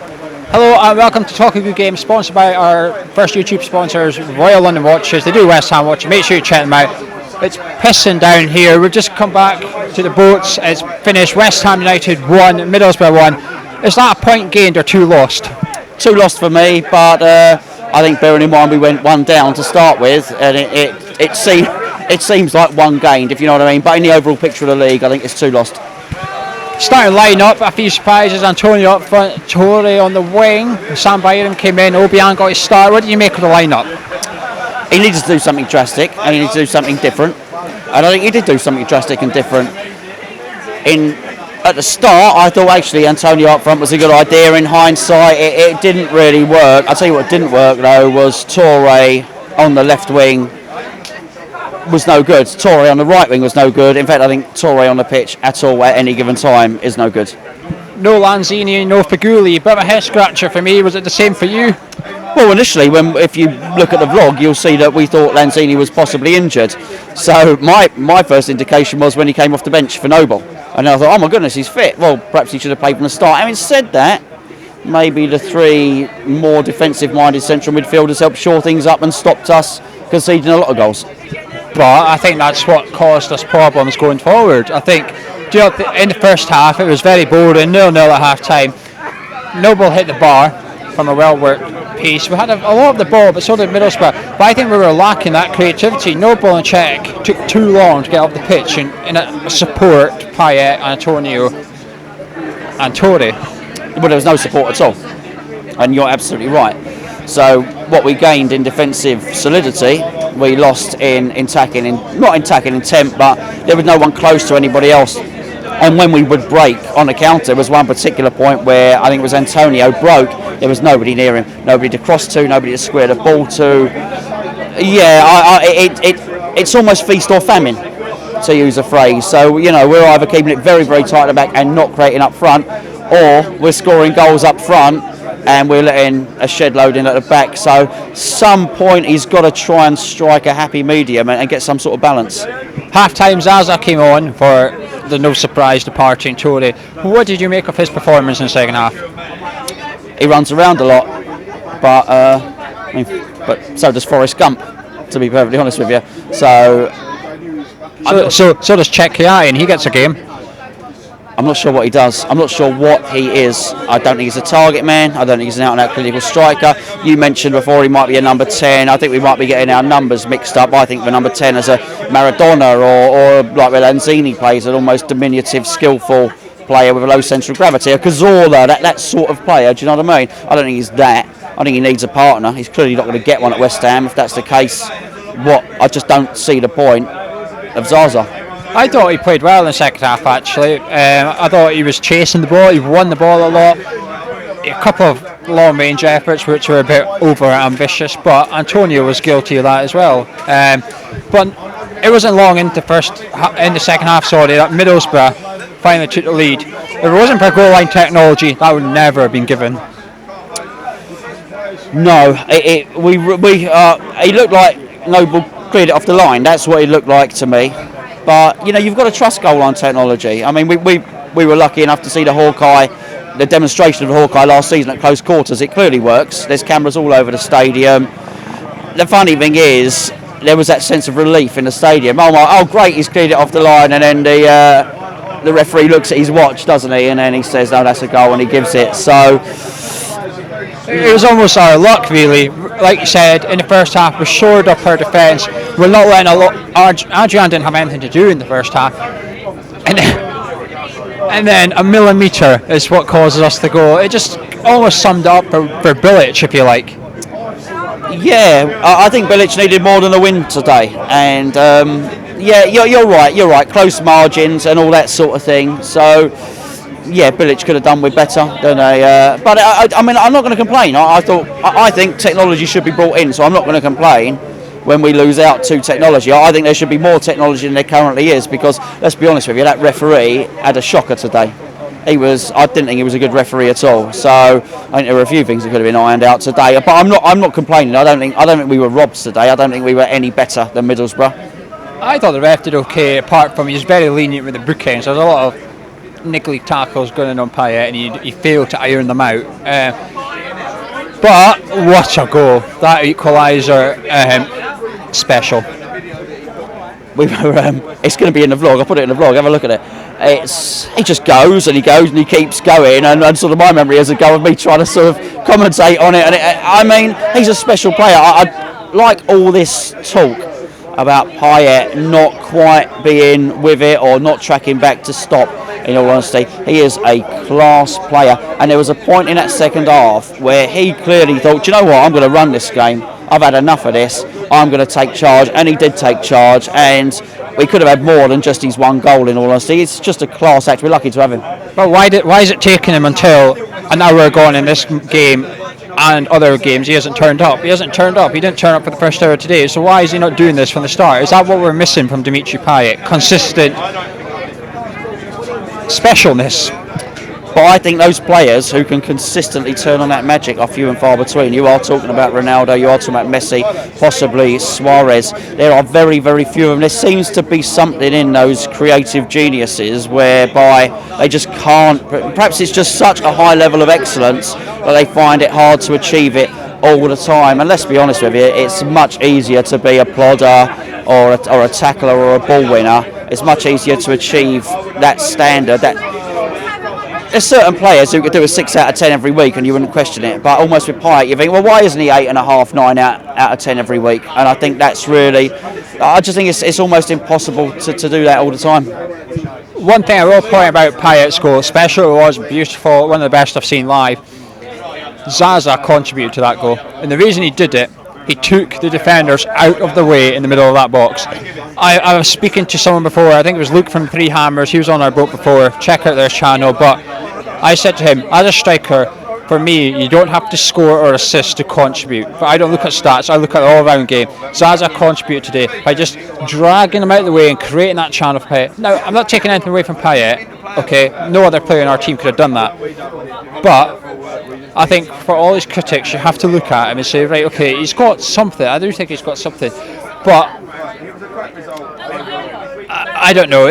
Hello and welcome to Talking Good Games, sponsored by our first YouTube sponsors, Royal London Watches. They do West Ham watches. Make sure you check them out. It's pissing down here. We've just come back to the boats. It's finished. West Ham United 1, Middlesbrough 1. Is that a point gained or 2 lost? 2 lost for me, but I think bearing in mind we went 1 down to start with, and it seems like 1 gained, if you know what I mean. But in the overall picture of the league, I think it's 2 lost. Starting line up, a few surprises. Antonio up front, Torre on the wing. Sam Byram came in, Obiang got his start. What do you make of the lineup? He needs to do something drastic, and he needs to do something different. And I think he did do something drastic and different. At the start, I thought actually Antonio up front was a good idea. In hindsight, it didn't really work. I'll tell you what didn't work though was Torre on the left wing was no good. Torre on the right wing was no good. In fact, I think Torre on the pitch at all at any given time is no good. No Lanzini, no Figuli. Bit of a head scratcher for me. Was it the same for you? Well, initially, if you look at the vlog, you'll see that we thought Lanzini was possibly injured. So my first indication was when he came off the bench for Noble. And I thought, oh my goodness, he's fit. Well, perhaps he should have played from the start. Having said that, maybe the 3 more defensive-minded central midfielders helped shore things up and stopped us conceding a lot of goals. But I think that's what caused us problems going forward. I think in the first half it was very boring, 0-0 at half time. Noble hit the bar from a well-worked piece. We had a lot of the ball, but so did Middlesbrough. But I think we were lacking that creativity. Noble and Czech took too long to get off the pitch and support Payet, Antonio and Torre. Well, there was no support at all. And you're absolutely right. So what we gained in defensive solidity, we lost in attacking, not in attacking intent, but there was no one close to anybody else. And when we would break on the counter, there was one particular point where I think it was Antonio broke. There was nobody near him, nobody to cross to, nobody to square the ball to. Yeah, it's almost feast or famine, to use a phrase. So we're either keeping it very, very tight at the back and not creating up front, or we're scoring goals up front and we're letting a shed load in at the back. So some point he's got to try and strike a happy medium and get some sort of balance. Half-time Zaza came on for the no surprise departing Torre. What did you make of his performance in the second half? He runs around a lot, but so does Forrest Gump, to be perfectly honest with you. So does Czech and he gets a game. I'm not sure what he does. I'm not sure what he is. I don't think he's a target man. I don't think he's an out-and-out clinical striker. You mentioned before he might be a number 10. I think we might be getting our numbers mixed up. I think the number 10 is a Maradona or like where Lanzini plays, an almost diminutive, skillful player with a low central gravity. A Cazorla, that sort of player. Do you know what I mean? I don't think he's that. I think he needs a partner. He's clearly not going to get one at West Ham. If that's the case, I just don't see the point of Zaza. I thought he played well in the second half actually. I thought he was chasing the ball, he won the ball a lot. A couple of long range efforts which were a bit over ambitious, but Antonio was guilty of that as well. But it wasn't long in the second half, that Middlesbrough finally took the lead. If it wasn't for goal line technology, that would never have been given. No, he looked like Noble cleared it off the line. That's what he looked like to me. But you've got to trust goal line technology. I mean, we were lucky enough to see the demonstration of the Hawkeye last season at close quarters. It clearly works. There's cameras all over the stadium. The funny thing is, there was that sense of relief in the stadium. Oh great, he's cleared it off the line, and then the referee looks at his watch, doesn't he? And then he says, no, that's a goal, and he gives it. So it was almost our luck, really. Like you said, in the first half, we shored up our defence. We're not letting Adrian didn't have anything to do in the first half. And then a millimetre is what causes us the goal. It just almost summed up for Bilic, if you like. Yeah, I think Bilic needed more than a win today. And you're right. Close margins and all that sort of thing. So yeah, Bilic could have done with better than but I mean, I'm not going to complain. I think technology should be brought in, so I'm not going to complain when we lose out to technology. I think there should be more technology than there currently is, because let's be honest with you, that referee had a shocker today. I didn't think he was a good referee at all. So I think there were a few things that could have been ironed out today. But I'm not complaining. I don't think we were robbed today. I don't think we were any better than Middlesbrough. I thought the ref did okay, apart from he was very lenient with the bookings. There was a lot of niggly tackles going in on Payet, and he failed to iron them out. But what a goal! That equaliser, special. It's going to be in the vlog. I'll put it in the vlog. Have a look at it. He just goes and he goes and he keeps going, and sort of my memory is a go of me trying to sort of commentate on it. And I mean, he's a special player. I like all this talk about Payet not quite being with it or not tracking back to stop. In all honesty, he is a class player, and there was a point in that second half where he clearly thought, do you know what, I'm going to run this game. I've had enough of this. I'm going to take charge, and he did take charge, and we could have had more than just his one goal. In all honesty, it's just a class act. We're lucky to have him. But why is it taking him until an hour gone in this game and other games he hasn't turned up? He hasn't turned up. He didn't turn up for the first hour today. So why is he not doing this from the start? Is that what we're missing from Dimitri Payet? Consistent specialness. But I think those players who can consistently turn on that magic are few and far between. You are talking about Ronaldo, you are talking about Messi, possibly Suarez. There are very, very few of them. There seems to be something in those creative geniuses whereby they just can't. Perhaps it's just such a high level of excellence that they find it hard to achieve it all the time. And let's be honest with you, it's much easier to be a plodder or a tackler or a ball winner. It's much easier to achieve that standard. There's certain players who could do a 6 out of 10 every week and you wouldn't question it, but almost with Payet you think, well, why isn't he 8.5, 9 out of 10 every week? And I think that's really, I just think it's almost impossible to do that all the time. One thing I will point about Payet's goal, special, it was beautiful, one of the best I've seen live. Zaza contributed to that goal, and the reason he did it, he took the defenders out of the way in the middle of that box. I was speaking to someone before, I think it was Luke from Three Hammers, he was on our boat before, check out their channel, but I said to him, as a striker, for me, you don't have to score or assist to contribute. But I don't look at stats, I look at the all-round game. Zaza contributed today by just dragging him out of the way and creating that channel for Payet. Now, I'm not taking anything away from Payet, okay, no other player in our team could have done that. But I think for all his critics, you have to look at him and say, right, okay, he's got something. I do think he's got something, but I don't know.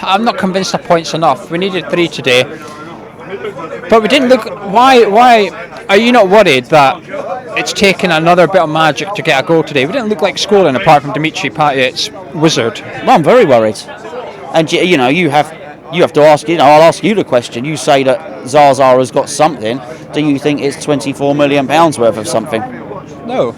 I'm not convinced the point's enough. We needed 3 today, but we didn't look. Why are you not worried that it's taken another bit of magic to get a goal today? We didn't look like scoring apart from Dimitri Payet's wizard. Well, I'm very worried, and you know you have to ask. I'll ask you the question. You say that Zaza has got something. Do you think it's £24 million worth of something? No.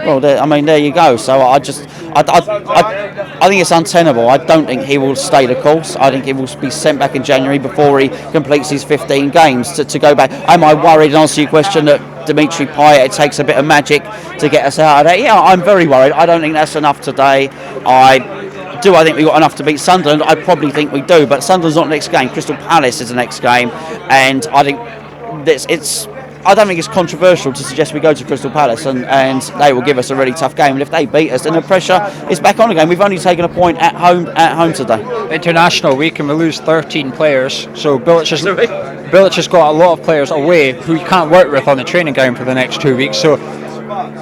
Well, there you go. So I think it's untenable. I don't think he will stay the course. I think he will be sent back in January before he completes his 15 games to go back. Am I worried, and answer your question, that Dimitri Payet, it takes a bit of magic to get us out of there? Yeah, I'm very worried. I don't think that's enough today. I think we got enough to beat Sunderland? I probably think we do, but Sunderland's not the next game. Crystal Palace is the next game, and I think I don't think it's controversial to suggest we go to Crystal Palace and they will give us a really tough game. And if they beat us, then the pressure is back on again. We've only taken a point at home today. International week and we lose 13 players. So Bilic has got a lot of players away who he can't work with on the training ground for the next 2 weeks. So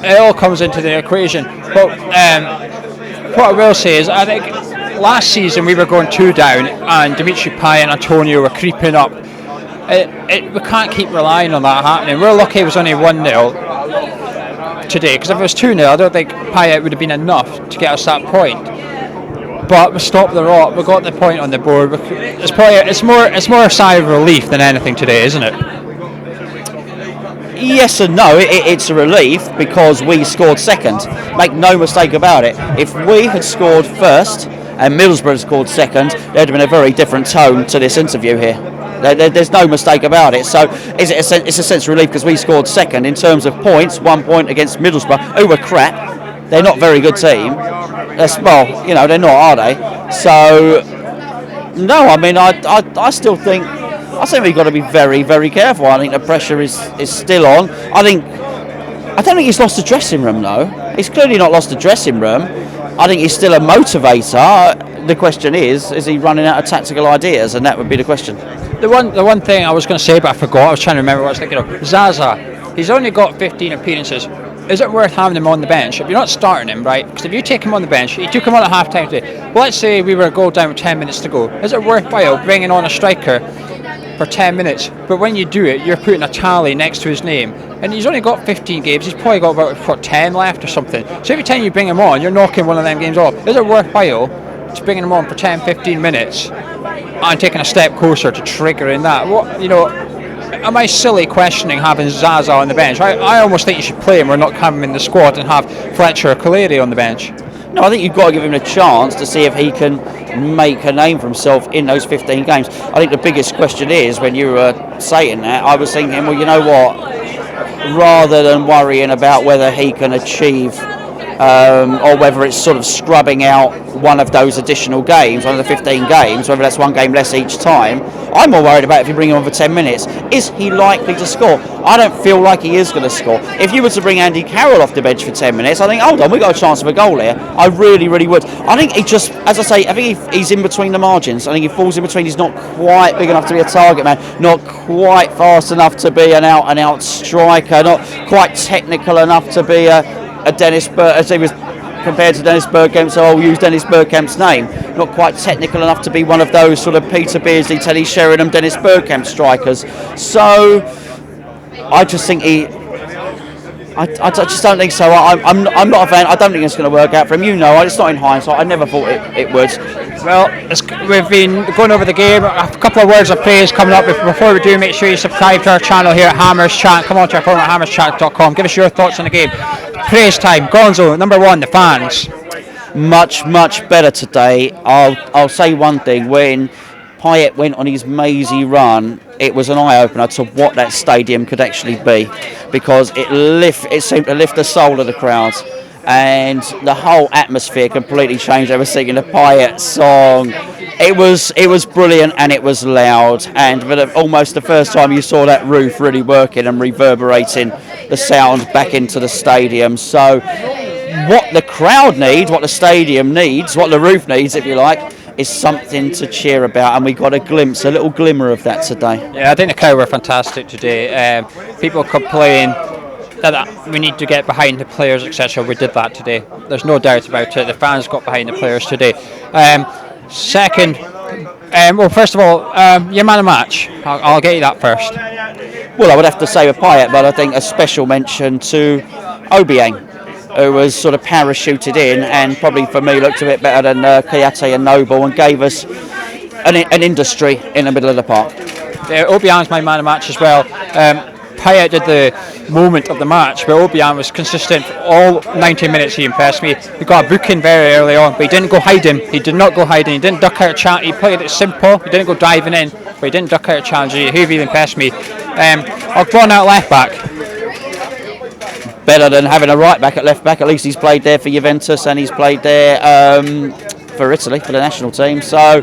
it all comes into the equation. But what I will say is I think last season we were going 2 down and Dimitri Payet and Antonio were creeping up. We can't keep relying on that happening. We're lucky it was only 1-0 today, because if it was 2-0 I don't think Payet would have been enough to get us that point. But we stopped the rot, we got the point on the board. It's more a sigh of relief than anything today, isn't it? Yes and no. It's a relief because we scored second. Make no mistake about it. If we had scored first and Middlesbrough had scored second, there'd have been a very different tone to this interview here. There's no mistake about it. So it's a sense of relief because we scored second in terms of points. 1 point against Middlesbrough, who were crap. They're not a very good team. They're not, are they? So no, I mean, I still think we've got to be very, very careful. I think the pressure is still on. I don't think he's lost the dressing room though. He's clearly not lost the dressing room. I think he's still a motivator. The question is he running out of tactical ideas? And that would be the question. The one thing I was going to say, but I forgot. I was trying to remember what I was thinking of. Zaza, he's only got 15 appearances. is it worth having him on the bench? If you're not starting him, right? Because if you take him on the bench, you took him on at half time today. Well, let's say we were a goal down with 10 minutes to go. Is it worthwhile bringing on a striker for 10 minutes? But when you do it, you're putting a tally next to his name. And he's only got 15 games. He's probably got about 10 left or something. So every time you bring him on, you're knocking one of them games off. Is it worthwhile to bringing him on for 10, 15 minutes and taking a step closer to triggering that? What, am I silly questioning having Zaza on the bench? I almost think you should play him or not have him in the squad and have Fletcher or Kaleri on the bench. No, I think you've got to give him a chance to see if he can make a name for himself in those 15 games. I think the biggest question is, when you were saying that, I was thinking, well, you know what? Rather than worrying about whether he can achieve or whether it's sort of scrubbing out one of those additional games, one of the 15 games, whether that's one game less each time, I'm more worried about if you bring him on for 10 minutes. Is he likely to score? I don't feel like he is going to score. If you were to bring Andy Carroll off the bench for 10 minutes, I think, hold on, we've got a chance of a goal here. I really, really would. I think he just, as I say, I think he's in between the margins. I think he falls in between. He's not quite big enough to be a target man, not quite fast enough to be an out-and-out striker, not quite technical enough to be a Dennis as he was compared to Dennis Bergkamp, so I'll use Dennis Bergkamp's name. Not quite technical enough to be one of those sort of Peter Beardsley, Teddy Sheringham, Dennis Bergkamp strikers. So I just think I just don't think so. I'm not a fan. I don't think it's going to work out for him. It's not in hindsight. I never thought it would. Well, we've been going over the game. A couple of words of praise coming up. Before we do, make sure you subscribe to our channel here at Hammers Chat. Come on to our forum at hammerschat.com. Give us your thoughts on the game. Praise time. Gonzo, number one, the fans. Much better today. I'll say one thing. When Payet went on his mazy run, it was an eye-opener to what that stadium could actually be, because it seemed to lift the soul of the crowds, and the whole atmosphere completely changed. They were singing the Payet song. It was brilliant, and it was loud, and for almost the first time you saw that roof really working and reverberating the sound back into the stadium. So what the crowd needs, what the stadium needs, what the roof needs, if you like, is something to cheer about, and we got a little glimmer of that today. Yeah, I think the crowd were fantastic today. People complain that we need to get behind the players, etc. We did that today. There's no doubt about it. The fans got behind the players today. Second, first of all, your man of match. I'll get you that first. Well, I would have to say with Payet, but I think a special mention to Obiang, who was sort of parachuted in and probably for me looked a bit better than Kayate and Noble, and gave us an industry in the middle of the park. Obiang's my man of match as well. Payet did the moment of the match, but Obiang was consistent for all 90 minutes. He impressed me. He got a booking very early on, but he didn't go hiding. He did not go hiding. He didn't duck out of challenge. He played it simple. He didn't go diving in, but he didn't duck out of challenge. He really impressed me. I'll go on out left back. Better than having a right back at left back. At least he's played there for Juventus, and he's played there for Italy, for the national team. So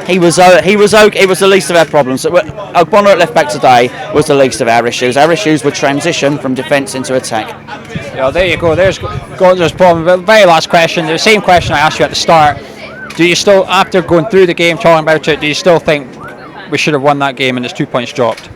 he was okay. It was the least of our problems. Ogbonna at left back today was the least of our issues. Our issues were transition from defence into attack. Yeah, there you go. There's Gonzo's problem. But very last question, the same question I asked you at the start. Do you still, after going through the game, talking about it, do you still think we should have won that game and it's 2 points dropped?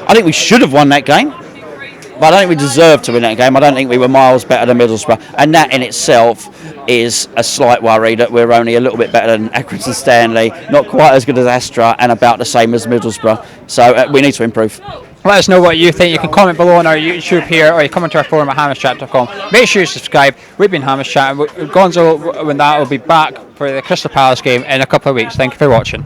I think we should have won that game, but I don't think we deserved to win that game. I don't think we were miles better than Middlesbrough, and that in itself is a slight worry, that we're only a little bit better than Accrington Stanley, not quite as good as Astra, and about the same as Middlesbrough. So we need to improve. Let us know what you think. You can comment below on our YouTube here, or you come onto our forum at hammerschat.com. Make sure you subscribe. We've been Hammers Chat. Gonzo, when that, will be back for the Crystal Palace game in a couple of weeks. Thank you for watching.